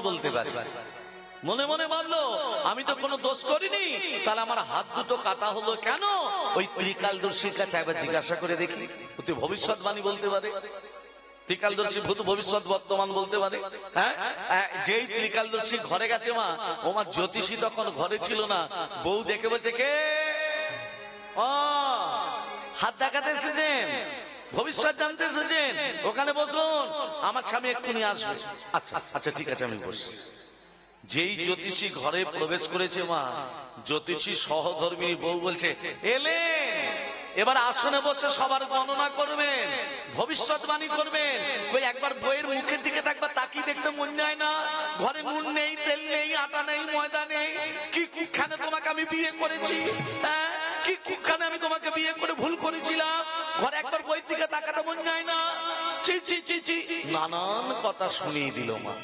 বলতে পারে। মনে মনে ভাবলো আমি তো কোনো দোষ করিনি, তাহলে আমার হাত দুটো কাটা হলো কেন? ওই ত্রিকালদর্শীর কাছে একবার জিজ্ঞাসা করে দেখি, অতি ভবিষ্যৎবাণী বলতে পারে। ত্রিকালদর্শী ভূত ভবিষ্যৎ বর্তমান বলতে পারে। হ্যাঁ, যেই ত্রিকালদর্শী ঘরে গেছে মা, ও মা জ্যোতিষী তখন ঘরে ছিল না। বউ দেখে বলছে, কে? ও হাত দেখাতে এসেছেন, ভবিষ্যৎ জানতে এসেছেন, ওখানে বসুন, আমার স্বামী এক্ষুনি আসবে। আচ্ছা আচ্ছা ঠিক আছে, আমি বসি। যেই জ্যোতিষী ঘরে প্রবেশ করেছে মা, জ্যোতিষী সহধর্মী বউ বলছে, এলে এবার আসনে বসে সবার গণনা করবেন, ভবিষ্যৎবাণী করবেন। ওই একবার বইয়ের মুখের দিকে একবার তাকিয়ে দেখতে মন যায় না? ঘরে নুন নেই, তেল নেই, আটা নেই, ময়দা নেই। কি কুখানে তোমাকে আমি বিয়ে করেছি? হ্যাঁ, কি কুখানে আমি তোমাকে বিয়ে করে ভুল করেছিলাম? ঘরে একবার বইয়ের দিকে তাকাতে মন যায় না? ছি ছি ছি ছি, নানান কথা শুনিয়ে দিল মা।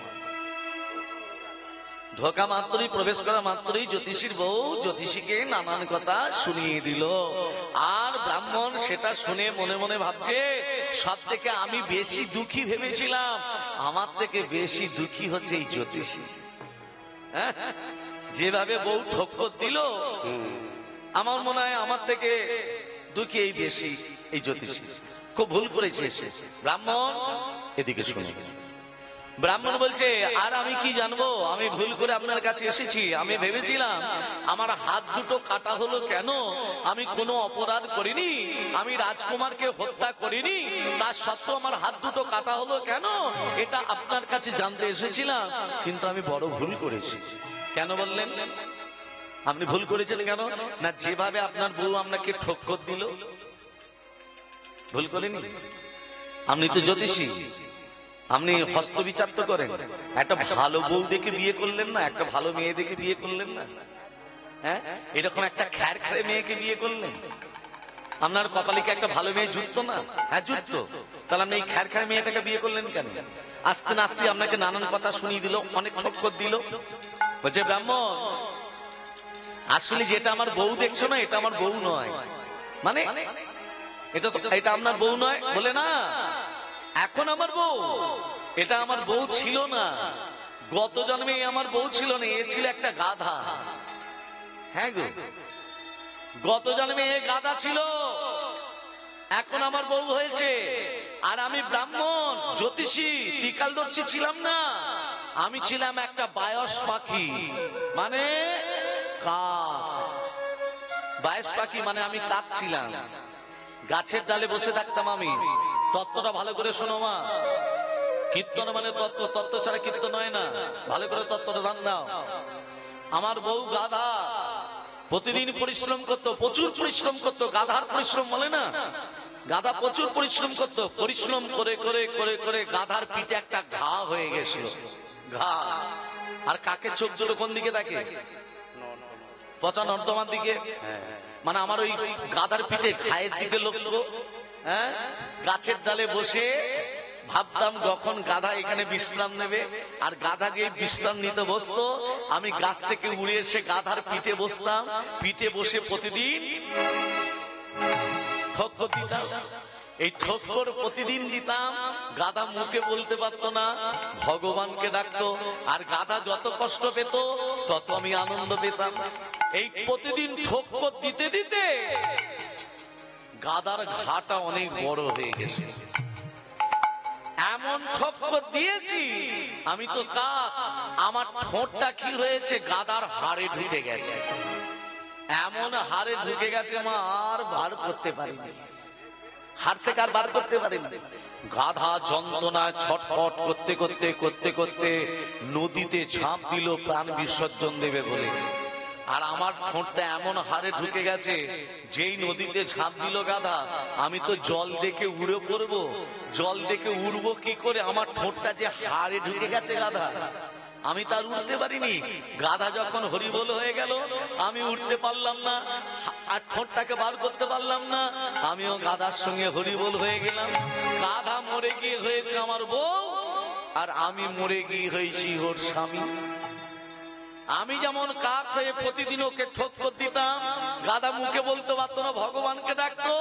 ঢোকা মাত্রই, প্রবেশ করা মাত্রই জ্যোতিষীর বউ জ্যোতিষীকে নানান কথা শুনিয়ে দিল। আর ব্রাহ্মণ সেটা শুনে মনে মনে ভাবছে, সব থেকে আমি বেশি দুঃখী ভেবেছিলাম, আমার থেকে বেশি দুঃখী হচ্ছে এই জ্যোতিষী। যেভাবে বউ ঠক্কর দিল, আমার মনে হয় আমার থেকে দুঃখী এই বেশি এই জ্যোতিষী। খুব ভুল করেছে সে। ব্রাহ্মণ এদিকে শুনে, ব্রাহ্মণ বলছে, আর আমি কি জানবো, আমি ভুল করে আপনার কাছে এসেছি। আমি ভেবেছিলাম আমার হাত দুটো কাটা হলো কেন? আমি কোনো অপরাধ করিনি, আমি রাজকুমারকে হত্যা করিনি, তার সত্ত্বেও আমার হাত দুটো কাটা হলো কেন, এটা আপনার কাছে জানতে এসেছিলাম। কিন্তু আমি বড় ভুল করেছি। কেন বললেন? আপনি ভুল করেছেন কেন? না, যেভাবে আপনার বউ আপনাকে ঠক্কর দিল, ভুল করেনি? আপনি তো জ্যোতিষী, আপনি হস্তবিচার তো করেন। একটা ভালো বউ দেখে বিয়ে করলেন না, একটা ভালো মেয়ে দেখে বিয়ে করলেন না? হ্যাঁ, এরকম একটা খ্যার খ্যারে মেয়েকে বিয়ে করলেন, আপনার কপালিকে একটা ভালো মেয়ে জুটতো না? হ্যাঁ জুটতো। তাহলে আপনি এই খ্যার খ্যারে মেয়েটাকে বিয়ে করলেন কেন? আস্তে নাস্তে আপনাকে নানান কথা শুনিয়ে দিল, অনেক ঠক্কর দিল। বলছে ব্রাহ্মণ, আসলে যেটা আমার বউ দেখছো না, এটা আমার বউ নয়। মানে এটা আপনার বউ নয়? বলে না, এখন আমার বউ, এটা আমার বউ ছিল না। গত জন্মে আমার বউ ছিল না, এ ছিল একটা গাধা। হ্যাঁ গো, গত জন্মে এ গাধা ছিল, এখন আমার বউ হয়েছে। আর আমি ব্রাহ্মণ, জ্যোতিষী, ত্রিকালদর্শী ছিলাম না, আমি ছিলাম একটা বায়স পাখি, মানে কাক। বায়স পাখি মানে আমি কাক ছিলাম, গাছের ডালে বসে থাকতাম আমি। তত্ত্বটা ভালো করে শোনো মা, কীর্তন মানে তত্ত্ব, তত্ত্ব ছাড়া কীর্তন হয় না। ভালো করে তত্ত্বটা ধ্যান দাও। আমার বউ গাধা, প্রতিদিন পরিশ্রম করতো, প্রচুর পরিশ্রম করতো। গাধার পরিশ্রম বলে না, গাধা প্রচুর পরিশ্রম করতো। পরিশ্রম করে করে করে করে গাধার পিঠে একটা ঘা হয়ে গেছিল, ঘা। আর কাকের চোখ দুটো কোন দিকে থাকে? পচা নর্দমার দিকে। মানে আমার ওই গাধার পিঠে ঘায়ের দিকে লক্ষ্য। হ্যাঁ, গাছের ডালে বসে ভাবতাম যখন গাধা এখানে বিশ্রাম নেবে, আর গাধা যে বিশ্রাম নিতে বসতো, আমি গাছ থেকে উড়ে এসে গাধার পিঠে বসতাম। পিঠে বসে প্রতিদিন ঠক্কর দিতাম। এই ঠক্কর প্রতিদিন দিতাম। গাধা মুখে বলতে পারতো না, ভগবানকে ডাকতো। আর গাধা যত কষ্ট পেত তত আমি আনন্দ পেতাম। এই প্রতিদিন ঠক্কর দিতে দিতে গাধার ঘাটা অনেক বড় হয়ে গেছে। এমন ঠক্কর দিয়েছি আমি তো কাক, আমার ঠোঁটটা কি হয়েছে, গাধার হাড়ে ঢুকে গেছে। এমন হাড়ে ঢুকে গেছে মা, আর বার করতে পারিনি। হাড় থেকে আর বার করতে পারিনি। গাধা যন্ত্রণায় ছটফট করতে করতে করতে করতে নদীতে ঝাঁপ দিল প্রাণ বিসর্জন দেবে বলে। আর আমার ঠোঁটটা এমন হাড়ে ঢুকে গেছে, যেই নদীতে ঝাঁপ দিল গাধা, আমি তো জল দেখে উড়ে পড়বো। জল দেখে উড়বো কি করে? আমার ঠোঁটটা যে হাড়ে ঢুকে গেছে গাধা, আমি তার উঠতে পারিনি। গাধা যখন হরিবোল হয়ে গেল, আমি উঠতে পারলাম না, আর ঠোঁটটাকে বার করতে পারলাম না। আমিও গাধার সঙ্গে হরিবোল হয়ে গেলাম। গাধা মরে গিয়ে হয়েছে আমার বউ, আর আমি মরে গিয়ে হয়েছি ওর স্বামী। আমি যেমন কাক হয়ে প্রতিদিন ওকে ঠোক্কর দিতাম, গাদা মুখে বলতে পারতো না, ভগবানকে ডাকতো,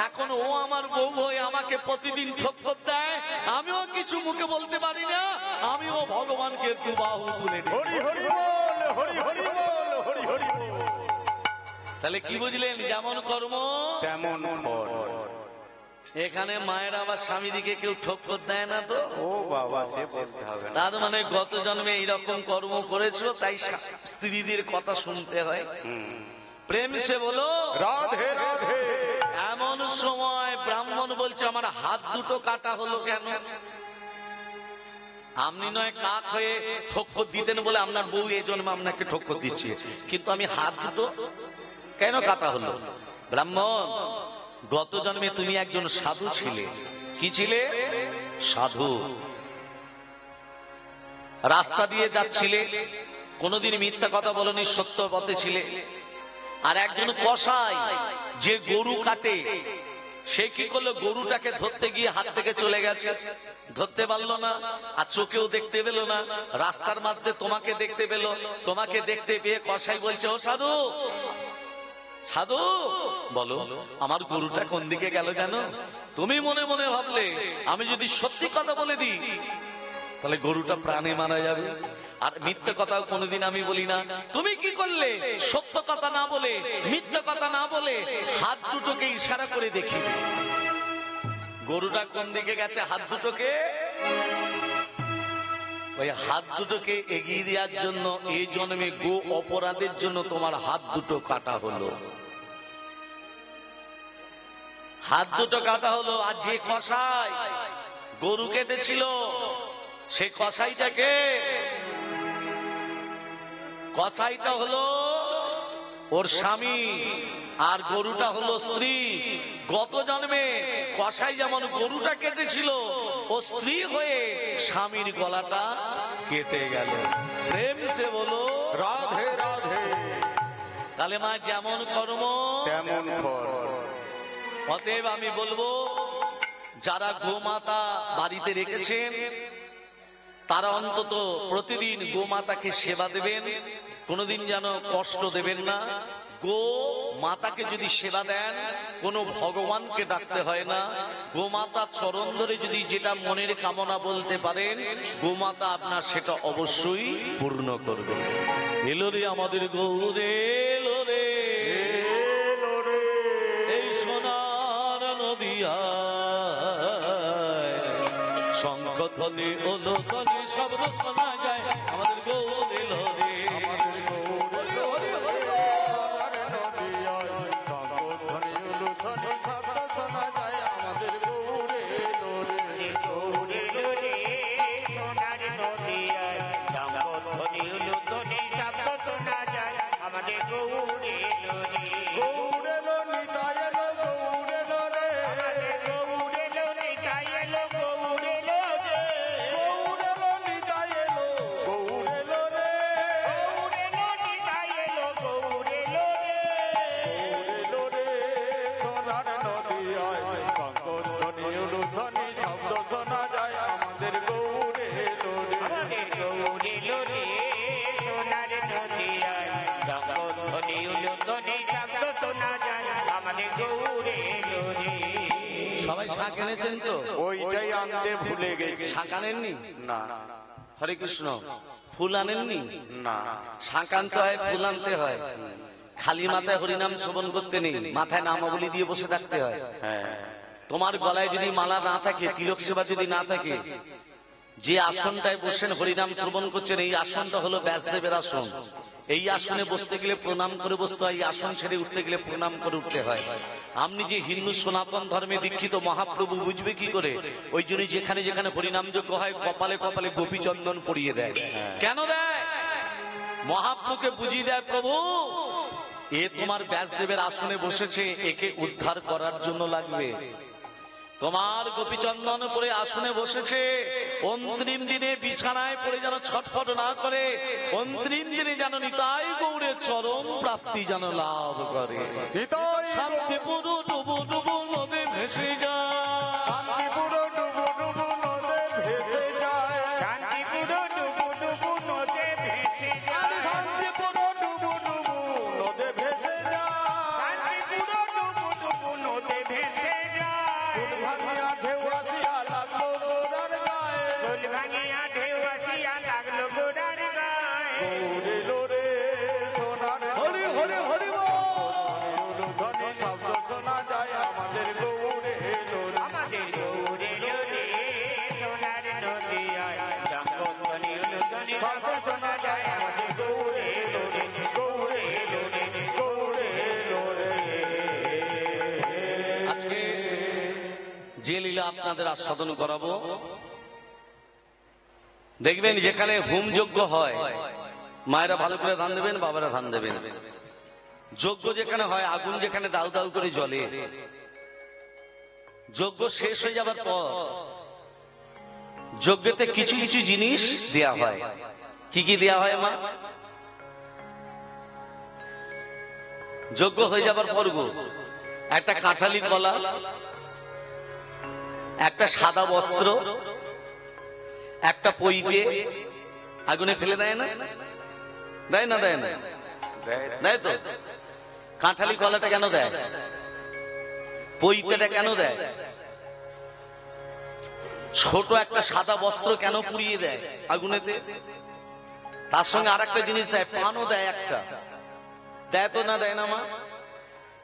এখন ও আমার বউ হয়ে আমাকে প্রতিদিন ঠোক্কর দেয়, আমিও কিছু মুখে বলতে পারি না, আমিও ভগবানকে দুবাহু তুলে দিই। হরি হরি বল, হরি হরি বল, হরি হরি বল। তাহলে কি বুঝলেন? যেমন কর্ম তেমন ফল। এখানে মায়ের আবার স্বামী দিকে কেউ ঠোক্কর দেয় না তো? ও বাবা, সে বলতে হবে না। তার মানে গত জন্মে এইরকম কর্ম করেছো, তাই স্ত্রীদের কথা শুনতে হয়। প্রেম সে বলো রাধে রাধে। এমন সময় ব্রাহ্মণ বলছে, আমার হাত দুটো কাটা হলো কেন? আপনি নয় কাক হয়ে ঠোক্কর দিতেন বলে আপনার বউ এই জন্মে আপনাকে ঠোক্কর দিচ্ছে, কিন্তু আমি হাত দুটো কেন কাটা হলো? ব্রাহ্মণ, গত জন্মে তুমি একজন সাধু ছিলে। কি ছিলে? সাধু। রাস্তা দিয়ে যাচ্ছিলে, কোনোদিন মিথ্যা কথা বলনি, সত্য পথে ছিলে। আর একজন কসাই যে গরু কাটে, সে কি করলো? গরুটাকে ধরতে গিয়ে হাত থেকে চলে গেছে, ধরতে পারলো না, আর চোখেও দেখতে পেল না। রাস্তার মধ্যে তোমাকে দেখতে পেল, তোমাকে দেখতে পেয়ে কসাই বলছে, ও সাধু, সাধু বলো আমার গরুটা কোন দিকে গেল জানো? তুমি মনে মনে ভাবলে আমি যদি সত্যি কথা বলে দিই তাহলে গরুটা প্রাণে মারা যাবে, আর মিথ্যে কথাও কোনোদিন আমি বলি না। তুমি কি করলে? সত্য কথা না বলে, মিথ্যে কথা না বলে, হাত দুটোকে ইশারা করে দেখিয়ে গরুটা কোন দিকে গেছে। হাত দুটোকে, ওই হাত দুটোকে এগিয়ে দেওয়ার জন্য এই জন্মে গো অপরাধের জন্য তোমার হাত দুটো কাটা হলো, হাত দুটো কাটা হলো। আর যে কসাই গরু কেটেছিল, সেই কসাইটাকে, কসাইটা হলো ওর স্বামী, আর গরুটা হলো স্ত্রী। গত জন্মে কসাই যেমন গরুটা কেটেছিল, ও স্ত্রী হয়ে স্বামীর গলাটা কেটে গেল। প্রেম সে বলো রাধে রাধে। তাহলে মা যেমন কর্ম তেমন ফল। অতএব আমি বলবো, যারা গোমাতা বাড়িতে রেখেছেন তারা অন্তত প্রতিদিন গোমাতাকে সেবা দেবেন, কোনোদিন যেন কষ্ট দেবেন না। গো মাতাকে যদি সেবা দেন, কোনো ভগবানকে ডাকতে হয় না, গোমাতা চরণ ধরে যদি যেটা মনের কামনা বলতে পারেন, গোমাতা আপনার সেটা অবশ্যই পূর্ণ করবে। এলো রে আমাদের গৌরে, এলো রে, এলো রে। এই সোনার নদিয়া, শঙ্খ ধ্বনি ওলো ধ্বনি শব্দ শোনা যায়, আমাদের গৌর এলো রে। আমাদের গৌর এলো রে। সোনার নদিয়ায় শঙ্খধ্বনি উলুধ্বনি শব্দ শোনা যায়, আমাদের গৌর এলো রে। গৌর এলো রে, সোনার নদিয়ায় শঙ্খধ্বনি উলুধ্বনি শব্দ শোনা যায়, আমাদের গৌর এলো রে। গৌর এলো, নিতাই এলো, গৌর এলো রে। গৌর এলো, নিতাই এলো, গৌর এলো রে। গৌর এলো, নিতাই এলো, গৌর এলো রে। গৌর এলো, নিতাই এলো, গৌর এলো রে। গৌর এলো রে। সোনার নদিয়ায় শঙ্খধ্বনি উলুধ্বনি শব্দ শোনা যায়, আমাদের গৌর এলো রে। আমাদের গৌর এলো রে, সোনার নদিয়ায় শঙ্খধ্বনি উলুধ্বনি শব্দ শোনা যায়, আমাদের গৌর এলো রে। সবাই শাঁখ এনেছেন তো? ওইটাই আনতে ভুলে গেছি। শাঁখ আনেননি? না হরে কৃষ্ণ। ফুল আনেননি? না। শাঁখ আনতে হয়, ফুল আনতে হয়। খালি মাথায় হরিনাম শ্রবণ করতে নেই, মাথায় নামাবলী দিয়ে বসে থাকতে হয়। হ্যাঁ। তোমার গলায় যদি মালা না থাকে, তিলক সেবা যদি না থাকে, যে আসনটায় বসেন হরিনাম শ্রবণ করছেন, এই আসনটা হলো ব্যাসদেবের আসন। এই আসনে বসতে গেলে প্রণাম করে বসতে হয়, এই আসন ছেড়ে উঠতে গেলে প্রণাম করে উঠতে হয়। আপনি যে হিন্দু সনাতন ধর্মে দীক্ষিত, মহাপ্রভু বুঝবে কি করে? ওই জন্য যেখানে যেখানে হরিনাম যজ্ঞ হয়, কপালে কপালে গোপীচন্দন পরিয়ে দেয়। কেন দেয়? মহাপ্রভুকে বুঝিয়ে দেয়, প্রভু এ তোমার ব্যাসদেবের আসনে বসেছে, একে উদ্ধার করার জন্য লাগবে। তোমার গোপীচন্দন পরে আসনে বসেছে, অন্তিম দিনে বিছানায় পড়ে যেন ছটফট না করে, অন্তিম দিনে যেন নিতাই গৌরের চরণ প্রাপ্তি যেন লাভ করে। নিতাই শান্তিপুর ডুবু ডুবু নদে ভেসে যায়, শান্তিপুর ডুবু ডুবু নদে ভেসে যায়। শান্তিপুর ডুবু ডুবু নদে ভেসে যায়। শান্তি গৌরে লোরে সোনার হরি হরি হরি বল। ধ্বনি শব্দ শোনা যায় আমাদের গৌরে লোরে আমাদের গৌরে লোরে সোনার নদিয়ায় জঙ্গমনি উলুধ্বনি শব্দ শোনা যায় আমাদের গৌরে লোরে গৌরে লোরে গৌরে লোরে আজকে যে লীলা আপনাদের আস্বাদন করাবো, দেখবেন যেখানে হোম যজ্ঞ হয়, মায়েরা ভালো করে ধান দেবেন, বাবারা ধান দেবেন। যজ্ঞ যেখানে হয়, আগুন যেখানে দাউ দাউ করে জ্বলে, যজ্ঞ শেষ হয়ে যাবার পর যজ্ঞতে কিছু কিছু জিনিস দেয়া হয়। কি কি দেয়া হয় মা? যজ্ঞ হয়ে যাবার পর গো, একটা কাঁঠালি কলা, একটা সাদা বস্ত্র, একটা পইতে আগুনে ফেলে দেয় না? দেয় না? দেয় না? দেয় তো। কাঁঠালি কলাটা কেন দেয়? পইতেটা কেন দেয়? ছোট একটা সাদা বস্ত্র কেন পুড়িয়ে দেয় আগুনেতে? তার সঙ্গে আর একটা জিনিস দেয়, পানও দেয় একটা। দেয় তো না? দেয় না মা?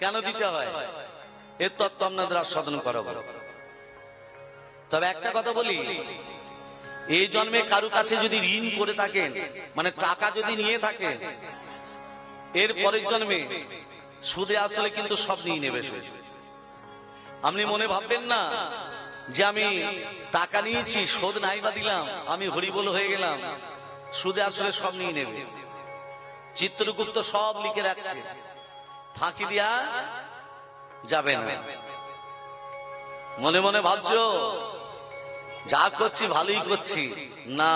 কেন দিতে হয়? এর তত্ত্ব আপনাদের আস্বাদন করাবো। তবে একটা কথা বলি, এই জন্মে কারো কাছে যদি ঋণ করে থাকেন, মানে টাকা যদি নিয়ে থাকেন, এর পরের জন্মে সুদে আসলে কিন্তু সব নিয়ে নেবে সে। আপনি মনে ভাববেন না যে আমি টাকা নিয়েছি, শোধ নাই বা দিলাম, আমি হরিবোল হয়ে গেলাম। সুদে আসলে সব নিয়ে নেবে। চিত্রগুপ্ত সব লিখে রাখছে, ফাঁকি দিয়া যাবে না। মনে মনে ভাবছো যা করছি ভালোই করছি, না,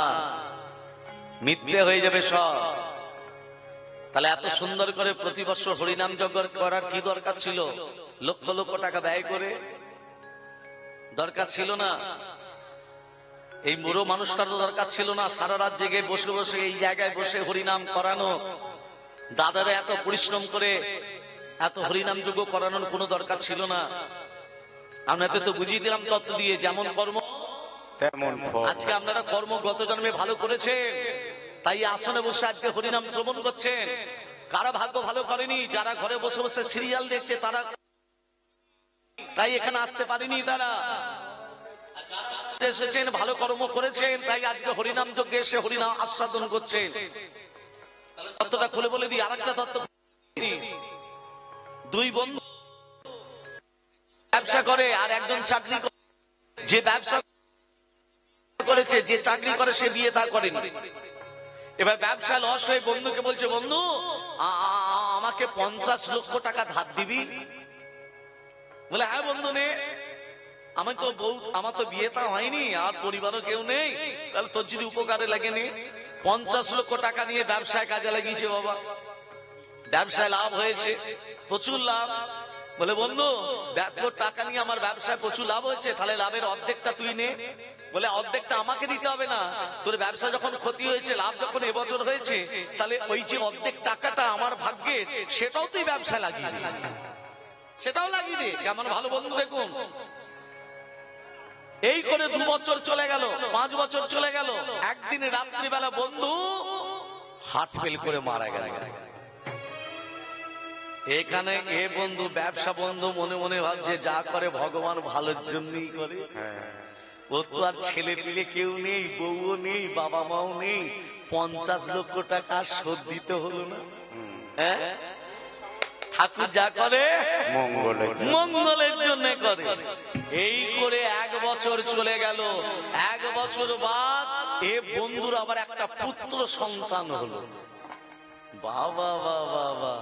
মিথ্যে হয়ে যাবে সব। তাহলে এত সুন্দর করে প্রতি বছর হরিনাম যজ্ঞ করার কি দরকার ছিল? লক্ষ লক্ষ টাকা ব্যয় করে দরকার ছিল না। এই বুড়ো মানুষটার দরকার ছিল না সারা রাত জেগে বসে বসে এই জায়গায় বসে হরিনাম করানো। দাদারা এত পরিশ্রম করে এত হরিনাম যজ্ঞ করানোর কোনো দরকার ছিল না। আপনাদের তো বুঝিয়ে দিলাম তত্ত্ব দিয়ে, যেমন কর্ম তেমন ফল আজকে আপনারা কর্ম গত জন্মে ভালো করেছেন, তাই আসনে বসে আজকে হরিনাম শ্রবণ করছেন। কারা ভাগ্য ভালো করেনি, যারা ঘরে বসে বসে সিরিয়াল দেখছে তারা, তাই এখানে আসতে পারেনি। তারা এসেছেন, ভালো কর্ম করেছেন, তাই আজকে হরিনাম যজ্ঞে এসে হরিনাম আস্বাদন করছেন। তত্ত্বটা খুলে বলে দিই, আরেকটা তত্ত্ব। দুই বন্ধু ব্যবসা করে আর একজন চাকরি করে। যে ব্যবসা করেছে, যে চাকরি করে, সে বিয়ে তা করেনি। এবার ব্যবসা লস হয়ে বন্ধুকে বলছে, বন্ধু আমাকে 50 লক্ষ টাকা ধার দিবি? বলে হ্যাঁ বন্ধু নে। আমার তো বিয়েটা হয়নি আর পরিবারও কেউ নেই, তাহলে তোর যদি উপকারে লাগে নে। 50 লক্ষ টাকা নিয়ে ব্যবসায় কাজে লাগিয়েছে বাবা। ব্যবসায় লাভ হয়েছে, প্রচুর লাভ। বলে বন্ধু তোর টাকা নিয়ে আমার ব্যবসায় প্রচুর লাভ হয়েছে, তাহলে লাভের অর্ধেকটা তুই নে। বলে অর্ধেকটা আমাকে দিতে হবে না, তোর ব্যবসা যখন ক্ষতি হয়েছে, লাভ যখন এবছর হয়েছে, তাহলে ওই যে অর্ধেক টাকাটা আমার ভাগ্যের, সেটাও তুই ব্যবসায় লাগিয়ে দে, সেটাও লাগিয়ে দে। কেমন ভালো বন্ধু দেখুন। এই করে 2 বছর চলে গেল, 5 বছর চলে গেল। একদিন রাত্রিবেলা বন্ধু হার্ট ফেল করে মারা গেল। এখানে এ বন্ধু ব্যবসা বন্ধু মনে মনে ভাবছে যা করে ভগবান ভালোর জন্যই করে। ও তো আর ছেলে পিলে কেউ নেই, বউও নেই, বাবা মাও নেই, 50 লক্ষ টাকা শোধ দিতে হলো না। হ্যাঁ, ঠাকুর যা করে মঙ্গলের জন্য করে। এই করে 1 বছর চলে গেল। 1 বছর বাদ এ বন্ধুর আবার একটা পুত্র সন্তান হলো। বাবা বাবা বাবা,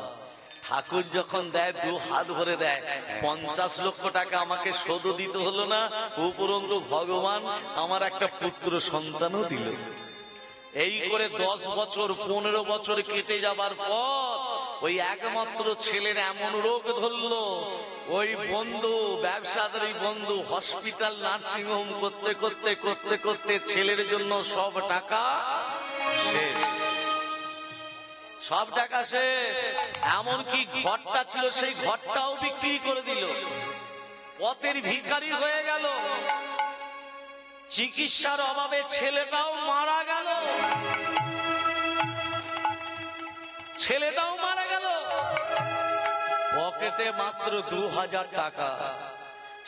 ঠাকুর যখন দেয় 2 হাত ভরে দেয়। 50 লক্ষ টাকা আমাকে শোধ দিতে হলো না, উপরন্তু ভগবান আমার একটা পুত্র সন্তানও দিল। এই করে 10 বছর 15 বছর কেটে যাবার পর ওই একমাত্র ছেলের এমন রোগ ধরলো, ওই বন্ধু ব্যবসাদার বন্ধু হসপিটাল নার্সিং হোম করতে করতে করতে করতে ছেলের জন্য সব টাকা শেষ। সব টাকা শেষ। এমনকি ঘরটা ছিল, সেই ঘরটাও বিক্রি করে দিল। পথের ভিখারি হয়ে গেল। চিকিৎসার অভাবে ছেলেটাও মারা গেল। ছেলেটাও মারা গেল, পকেটে মাত্র 2000 টাকা।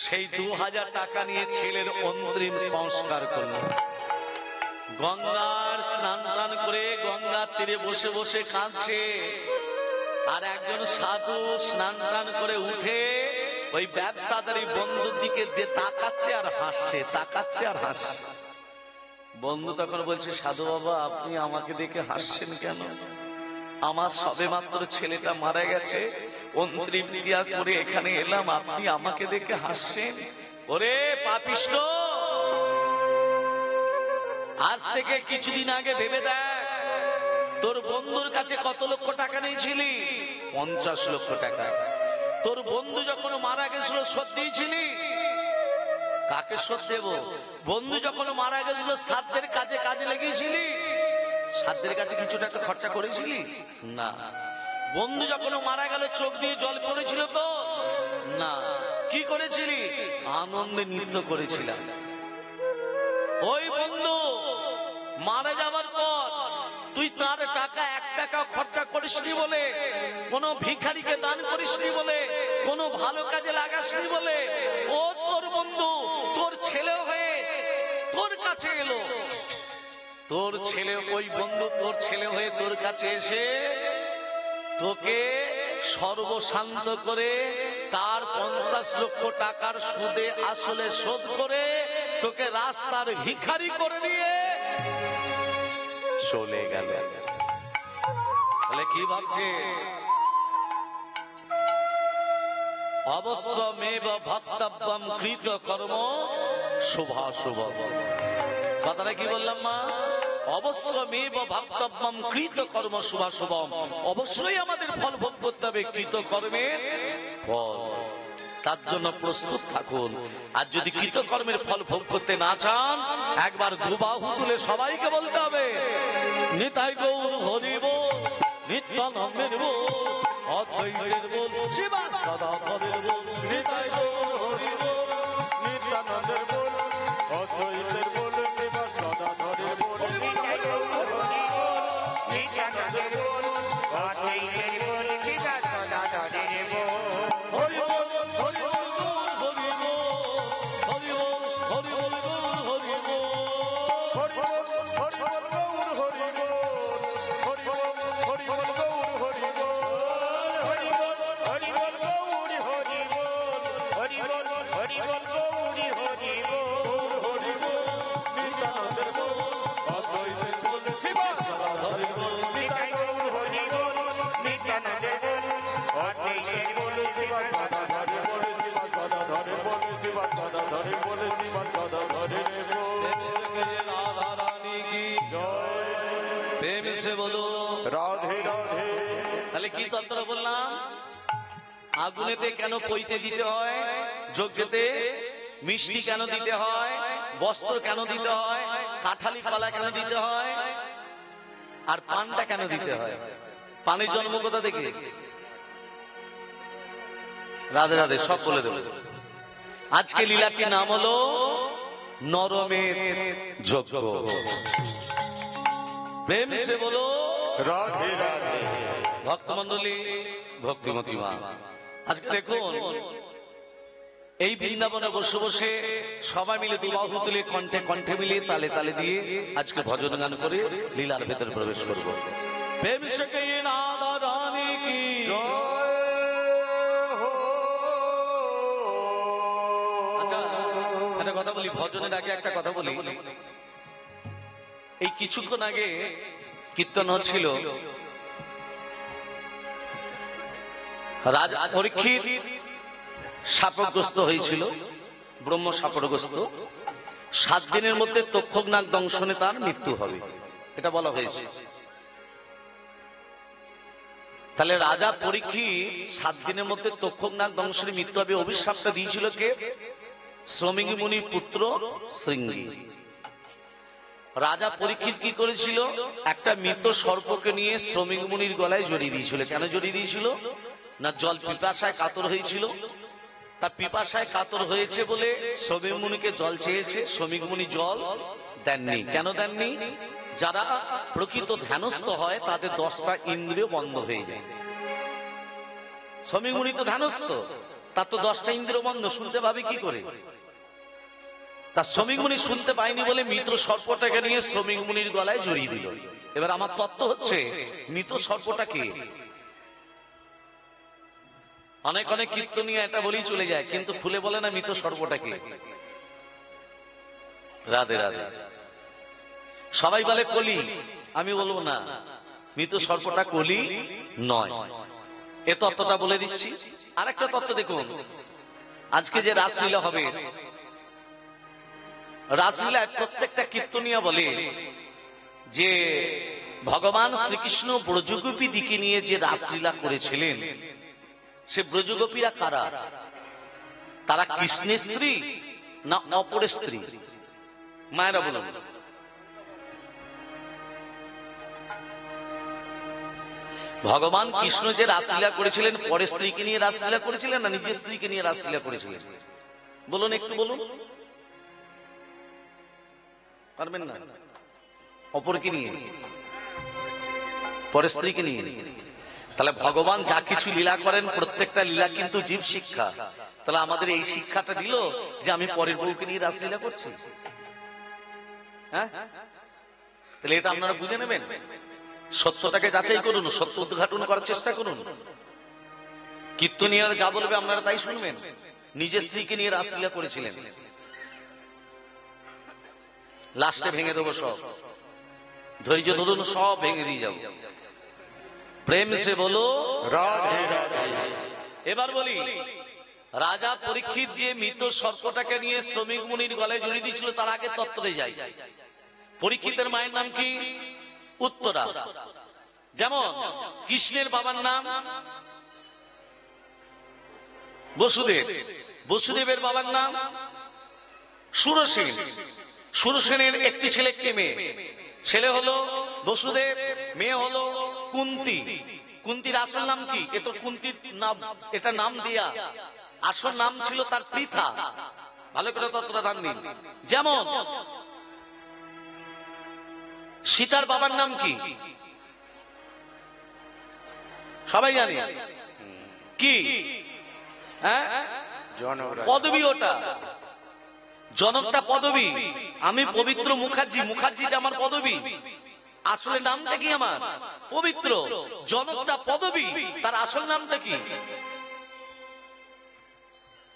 সেই 2000 টাকা নিয়ে ছেলের অন্তিম সংস্কার করল। গঙ্গার স্নান টান করে গঙ্গার তীরে বসে বসে কাঁদছে, আর একজন সাধু স্নান টান করে উঠে ওই ব্যবসাদারি বন্ধুর দিকে তাকাচ্ছে আর হাসছে, তাকাচ্ছে আর হাসছে। বন্ধু তখন বলছে, সাধু বাবা আপনি আমাকে দেখে হাসছেন কেন? আমার সবে মাত্র ছেলেটা মারা গেছে, অন্তিম ক্রিয়া করে এখানে এলাম, আপনি আমাকে দেখে হাসছেন? ওরে পাপিষ্ঠ, আজ থেকে কিছুদিন আগে ভেবে দেখ, তোর বন্ধুর কাছে কত লক্ষ টাকা নিয়েছিলি? 50 লক্ষ টাকা। তোর বন্ধু যখন মারা গেছিল শোধ দিয়েছিলি? কাকে শোধ দেব? বন্ধু যখন মারা গেছিল শ্রাদ্ধের কাজে কাজে লেগেছিলি? শ্রাদ্ধের কাছে কিছু টাকা খরচা করেছিলি? না। বন্ধু যখন মারা গেল চোখ দিয়ে জল পড়েছিল তো? না। কি করেছিলি? আনন্দে নৃত্য করেছিলাম। ওই বন্ধু মারা যাবার পর তুই তার টাকা 1 টাকা খরচা করিসনি বলে, কোন ভিখারিকে দান করিসনি বলে, কোন ভালো কাজে লাগাসনি বলে, ও তোর বন্ধু তোর ছেলে হয়ে তোর কাছে এলো। তোর ছেলে, ওই বন্ধু তোর ছেলে হয়ে তোর কাছে এসে তোকে সর্বশান্ত করে তার 50 লক্ষ টাকার সুদে আসলে শোধ করে তোকে রাস্তার ভিখারি করে দিয়ে চলে গেল। তাহলে কি ভাবছে? অবশ্যমেব ভক্তব্যম কৃত কর্ম শুভাশুভম। কথাটা কি বললাম মা? অবশ্যমেব ভক্তব্যম কৃত কর্ম শুভাশুভম। অবশ্যই আমাদের ফল ভোগ করতে হবে কৃত কর্মের ফল। তার জন্য প্রস্তুত থাকুন। আর যদি কৃতকর্মের ফল ভোগ করতে না চান, একবার দুবাহু তুলে সবাইকে বলতে হবে, নিতাই গৌর হরি বল, নিত্যানন্দের বল, অদ্বৈতের বল, শিবা সদাধরের বল। নিতাই গৌর হরি বল, নিত্যানন্দের বল, অদ্বৈতের বল, শিবা সদাধরের বল। নিতাই গৌর হরি বল, নিত্যানন্দের বল, অদ্বৈতের বল, শিবা সদাধরের বল। হরি বল, হরি বল, গৌর হরি বল, হরি বল, হরি বল, গৌর হরি বল। হরি বল, হরি বল, গৌর হরি বল, হরি বল, হরি বল, গৌর হরি বল, হরি বল, হরি বল, গৌর হরি বল, হরি বল, হরি বল, গৌর হরি বল। গৌর হরি বল, নিত্যানন্দের বল, অদ্বৈতের বল, শিবা সদাধরের বল। নিতাই গৌর হরি বল, নিত্যানন্দের বল, অদ্বৈতের বল, শিবা সদাধরের বল। শিবা সদাধরের বল, শিবা সদাধরের বল, শিবা সদাধরের বল। রাধা রানী কি জয়। প্রেম সে বলো রাধে রাধে। তাহলে কি তন্ত্র বললাম? আগুনেতে কেন পইতে দিতে হয়, যজ্ঞেতে মিষ্টি কেন দিতে হয়, বস্ত্র কেন দিতে হয়, কাঁঠালি কলা কেন দিতে হয়, আর পানটা কেন দিতে হয়? পানের জন্ম কোথা থেকে? রাধে রাধে, সব বলে দেব। আজকে লীলাটির নাম হলো নরমের যজ্ঞ। প্রেম সে বলো রাধে রাধে। ভক্তমন্ডলী, ভক্তিমতী মা, আজকে দেখুন এই বৃন্দাবনে বসে বসে সবাই মিলে দুবাহু তুলে কণ্ঠে কণ্ঠে মিলিয়ে তালে তালে দিয়ে আজকে ভজন গান করে লীলার ভেতরে প্রবেশ করব। প্রেম সে কে রাধা রানী কি জয় হো। আচ্ছা একটা কথা বলি, ভজনের আগে একটা কথা বলি। এই কিছুক্ষণ আগে কীর্তন হচ্ছিল, রাজা পরীক্ষিত শাপগ্রস্ত হয়েছিল, ব্রহ্ম শাপগ্রস্ত। 7 দিনের মধ্যে তক্ষকনাগ দংশনে তার মৃত্যু হবে, এটা বলা হয়েছে। তাহলে রাজা পরীক্ষিত 7 দিনের মধ্যে তক্ষকনাগ দংশনে মৃত্যু হবে, অভিশাপটা দিয়েছিল কে? শ্রমিক মুনির পুত্র শৃঙ্গী। রাজা পরীক্ষিত কি করেছিল? একটা মৃত সর্পকে নিয়ে শ্রমিক মুনির গলায় জড়িয়ে দিয়েছিল। কেন জড়িয়ে দিয়েছিল? না জল পিপাসায় কাতর হয়েছিল। তা পিপাসায় কাতর হয়েছে বলে শ্রমিক মুনিকে জল চেয়েছে, শ্রমিক মুনি জল দেননি। কেন দেননি? যারা প্রকৃত ধ্যানস্থ হয় তাদের 10টা ইন্দ্রিয় বন্ধ হয়ে যায়। শ্রমিক মুনি তো ধ্যানস্থ, তার তো 10টা ইন্দ্রিয় বন্ধ, শুনতে পাবে কি করে? তার শ্রমিক মুনি শুনতে পায়নি বলে মৃত সর্পটাকে নিয়ে শ্রমিক মুনির গলায় জড়িয়ে দিল। এবার আমার তত্ত্ব হচ্ছে মৃত সর্পটা কে? অনেক অনেক কীর্তনীয় এটা বলেই চলে যায়, কিন্তু খুলে বলে না মৃত সর্পটা কে। রাধে রাধে। সবাই বলে কলি, আমি বলবো না, মৃত সর্পটা কলি নয়। এ তত্ত্বটা বলে দিচ্ছি। আরেকটা তত্ত্ব দেখুন, আজকে যে রাসলীলা হবে, রাসলীলায় প্রত্যেকটা কীর্তনিয়া বলে যে ভগবান শ্রীকৃষ্ণ ব্রজগোপী দিকে নিয়ে যে রাসলীলা করেছিলেন, সে ব্রজগোপীরা কারা? তারা কৃষ্ণের স্ত্রী না অপরের স্ত্রী? মায়েরা বলুন। ভগবান কৃষ্ণ যে রাসলীলা করেছিলেন, পরের স্ত্রীকে নিয়ে রাসলীলা করেছিলেন না নিজের স্ত্রীকে নিয়ে রাসলীলা করেছিলেন? বলুন, একটু বলুন। পারবেন না? অপরকে নিয়ে, পরের স্ত্রীকে নিয়ে। তাহলে ভগবান যা কিছু লীলা করেন প্রত্যেকটা লীলা কিন্তু জীব শিক্ষা। তাহলে আমাদের এই শিক্ষাটা দিল যে আমি পরের বউকে নিয়ে রাসলীলা করছি। হ্যাঁ, তাহলে এটা আপনারা বুঝে নেবেন। সত্যটাকে যাচাই করুন, সত্য উদ্ঘাটন করার চেষ্টা করুন। কীর্তনীয়রা যা বলবে আপনারা তাই শুনবেন। নিজের স্ত্রীকে নিয়ে রাসলীলা করেছিলেন, লাস্টে ভেঙে দেবো সব। ধৈর্য ধরুন, সব ভেঙে দিয়ে যাবো। প্রেম সে বলো রাধে রাধে। এবার বলি, রাজা পরীক্ষিত যে মৃত সর্পটাকে নিয়ে শ্রমিক মুনির গলায় জড়িয়ে দিয়েছিল, তার আগে তত্ত্বে যাই। পরীক্ষিতের মায়ের নাম কি? উত্তরা। যেমন কৃষ্ণের বাবার নাম বসুদেব, বসুদেবের বাবার নাম সুরসেন। সুরসেনের একটি ছেলে, একটি মেয়ে। ছেলে হলো বসুদেব, মেয়ে হলো কুন্তী। কুন্তির আসল নাম কি? এ তো কুন্তির নাম, এটা নাম দিয়া। আসল নাম ছিল তার পৃথা। ভালো করে ততটা ধ্যান দিন। যেমন সীতার বাবার নাম কি? সবাই জানে কি? হ্যাঁ, পদবী। ওটা জনকটা পদবী। আমি পবিত্র মুখার্জি, মুখার্জিটা আমার পদবী। আসলে নামটা কি আমার? পবিত্র। জনকটা পদবী, তার আসল নামটা কি?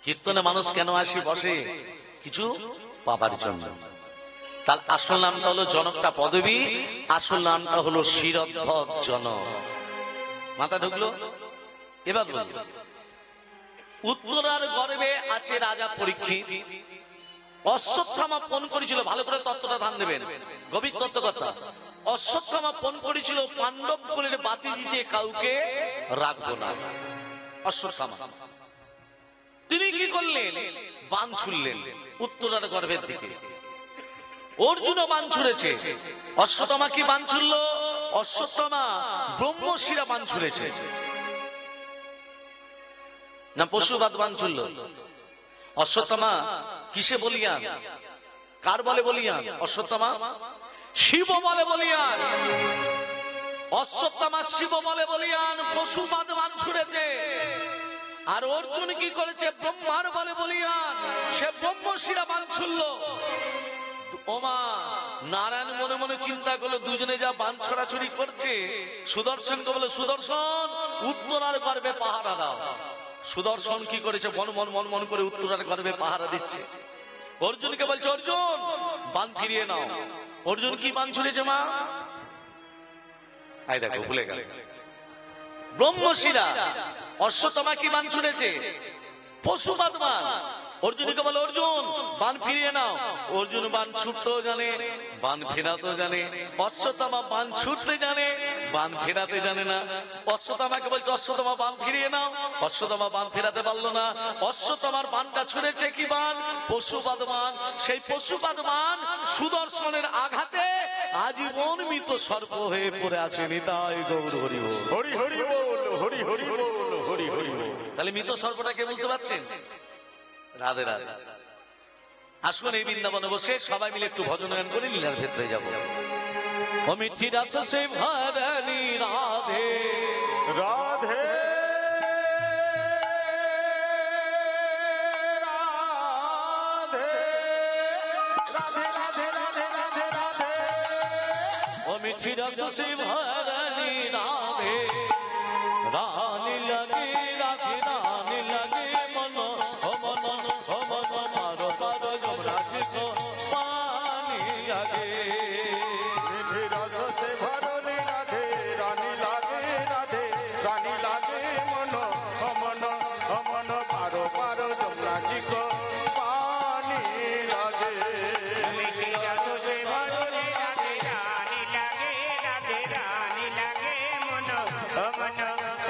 কীর্তনে মানুষ কেন আসি বসে? কিছু পাবার জন্য। তার আসল নামটা হলো জনকটা পদবী, আসল নামটা হলো শিরোদ্ধব জনক। মাথা ঢুকলো? এবার বলুন, উত্তরার গর্ভে আছে রাজা পরীক্ষিত। অশ্বত্থামা ফোন করেছিল, ভালো করে তত্ত্বটা ধ্যান দেবেন, গভীর তত্ত্ব কথা। অশ্বত্থামা ফোন করেছিল পাণ্ডব কুলের বাতি দিতে কাউকে রাখবো না। অশ্বত্থামা তিনি কি করলেন? বান ছুড়লেন উত্তরার গর্ভের দিকে। অর্জুনও বান ছুড়েছে। অশ্বত্থামা কি বান ছুড়লো? অশ্বত্থামা ব্রহ্মশিরা বান ছুড়েছে না পশুবাদ বান ছুড়ল? অশ্বত্থামা কিসে বলিয়ান? কার বলে বলিয়ান? অশ্বত্থামা শিব বলে বলিয়ান। অশ্বত্থামা শিব বলে বলিয়ান পশুবাদ বান ছুড়েছে। আর অর্জুন কি করেছে? ব্রহ্মার বলে বলিয়ান, সে ব্রহ্মশিরা বান ছুড়ল। ওমা, নারায়ণ মনে মনে চিন্তা করলো, দুজনে যা বান ছড়াছড়ি করছে, সুদর্শনকে বলে, সুদর্শন উত্তরার গর্ভে পাহারা দাও। সুদর্শন কি করেছে? মন মন মন মন করে উত্তরার গর্ভে পাহারা দিচ্ছে। অর্জুনকে বলছে, অর্জুন বান ফিরিয়ে নাও। অর্জুন কি বান ছুড়েছে মা? আই দেখো, ভুলে গেল। ব্রহ্মশিরা। অশ্বত্থামা কি বান ছুড়েছে? পশুপাত বান। অর্জুনকে বলে, অর্জুন বান ফিরিয়ে নাও। অর্জুন বান ছুটতেও জানে, বান ফেরাতেও জানে। অশ্বত্থামা বান ছুটতে জানে, বান ফেরাতে জানে না। অশ্বত্থামাকে বলছে, অশ্বত্থামা বান ফিরিয়ে নাও। অশ্বত্থামা বান ফেরাতে পারলো না। অশ্বত্থামার বানটা ছুড়েছে কি বান? পশুপাত বান। সেই পশুপাত বান সুদর্শনের আঘাতে আজীবন মৃত সর্প হয়ে পড়ে আছে। নিতাই গৌর হরি বল। হরি হরি বল, হরি হরি বল, হরি হরি বল। তাহলে মৃত সর্পটাকে বুঝতে পারছেন? রাধে রাধে। আসুন এই বৃন্দাবনে বসে সবাই মিলে একটু ভজন গান করে লীলার ভেতরে যাব। ও মিঠি রস সে ভরণী রাধে রাধে রাধে রাধে রাধে রাধে রাধে ও মিঠি রস সে ভরণী রাধে রানী লাগে রাধে রানী লাগে মন ও মন ও মন মারো পারো যমরাজ কো পানি লাগে মিঠি রস সে ভরণী রাধে রানী লাগে রাধে রানী লাগে মন অমন অমন পারো পারো যমুনাজি কো পানি লাগে মিঠি রস সে ভরণী রাধে রানী লাগে রাধে রানী লাগে মন অমন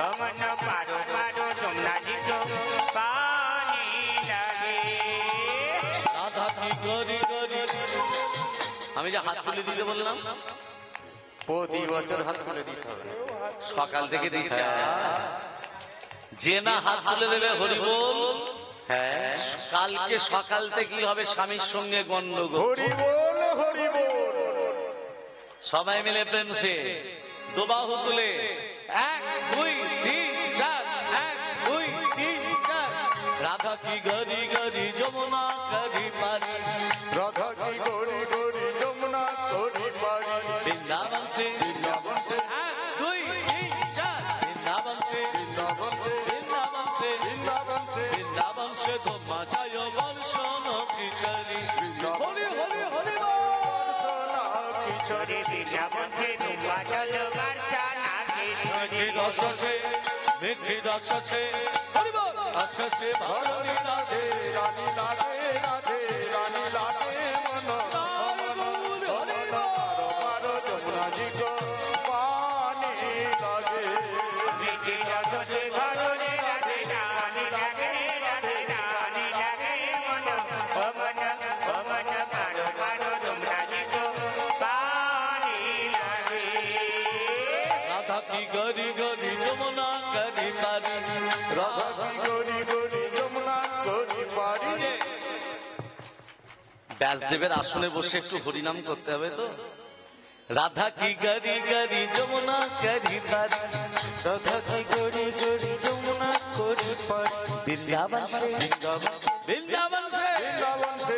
অমন পারো পারো যমুনাজি কো পানি লাগে। রাধা কি গরি গরি আমি যে হাত তুলে দিতে বললাম প্রতি বছর হাত তুলে দিতে হবে সকাল থেকে দিচ্ছে যে না হাত তুলে দেবে হরি বল হ্যাঁ কালকে সকাল থেকে হবে স্বামীর সঙ্গে গন্ডগোল হরি বল হরি বল সবাই মিলে প্রেম সে দুবাহু তুলে 1 2 3 4 1 2 3 4 রাধা কি গরি গরি যমুনা করি পারি রাধা কি গরি গরি যমুনা করি পারি বৃন্দাবন সে বৃন্দাবন সে 1 2 3 4 বৃন্দাবন সে বৃন্দাবন সে বৃন্দাবন সে বৃন্দাবন সে বৃন্দাবন সে ধম্মা যায় বর্ষণ কিশোরী হরি হরি হরি কিশোরী বৃন্দাবন সে দুম্বা জল বার্তা না কিশোরী মিঠি রস সে মিঠি রস সে হরি বল রস সে ভরণী রাধে রানী লাগে রাধে রানী লাগে মন অমন অমন পারো পারো যমুনাজি কো পানি লাগে মিঠি রস সে ভরণী রাধে রানী লাগে রাধে রানী লাগে মন অমন অমন পারো পারো যমুনাজি কো পানি লাগে। রাধা কি গরি গরি যমুনা করি পারি রাধা কি গরি গরি যমুনা করি পারি ব্যাসদেবের আসনে বসে একটু হরিনাম করতে হবে তো রাধা কি গরি গরি যমুনা করি পারি রাধা কি গরি গরি যমুনা করি পারি বৃন্দাবন সে বৃন্দাবন বৃন্দাবন সে বৃন্দাবন সে